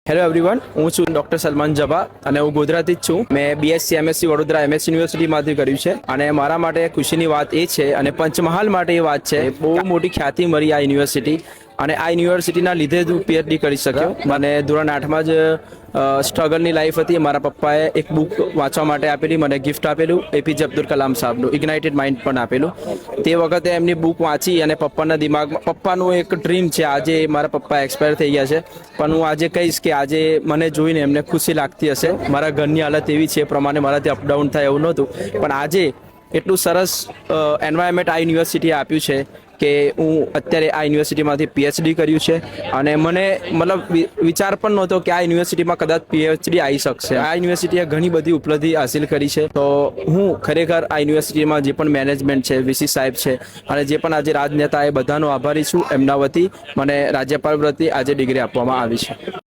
Hello everyone, હું છું doctor Salman જભા અને હું ગુજરાતી જ છું. મેં બીએસસી એમએસસી વડોદરા એમએસ યુનિવર્સિટીમાંથી કર્યું છે અને મારા માટે ખુશીની વાત એ છે અને પંચમહાલ માટે એ વાત છે, બહુ મોટી ખ્યાતિ મળી આ યુનિવર્સિટી અને આ યુનિવર્સિટીના લીધે જ હું પીએચડી કરી શક્યો. મને ધોરણ 8માં જ સ્ટ્રગલની લાઈફ હતી. મારા પપ્પાએ એક બુક વાંચવા માટે આપેલી, મને ગિફ્ટ આપેલું એપીજે અબ્દુલ કલામ સાહેબનું ઇગ્નાઇટેડ માઇન્ડ પણ આપેલું. તે વખતે એમની બુક વાંચી અને પપ્પાના દિમાગમાં પપ્પાનું એક ડ્રીમ છે. આજે મારા પપ્પા એક્સપાયર થઈ ગયા છે, પણ હું આજે કહીશ કે આજે મને જોઈને એમને ખુશી લાગતી હશે. મારા ઘરની હાલત એવી છે, એ પ્રમાણે મારાથી અપડાઉન થાય એવું નહોતું, પણ આજે એટલું સરસ એન્વાયરમેન્ટ આ યુનિવર્સિટીએ આપ્યું છે કે હું અત્યારે આ યુનિવર્સિટીમાંથી પીએચડી કર્યું છે અને મને મતલબ વિચાર પણ નહોતો કે આ યુનિવર્સિટીમાં કદાચ પીએચડી આવી શકશે. આ યુનિવર્સિટીએ ઘણી બધી ઉપલબ્ધિ હાસિલ કરી છે. તો હું ખરેખર આ યુનિવર્સિટીમાં જે પણ મેનેજમેન્ટ છે, વીસી સાહેબ છે અને જે પણ આજે રાજનેતા એ બધાનો આભારી છું. એમના વતી મને રાજ્યપાલ વતી આજે ડિગ્રી આપવામાં આવી છે.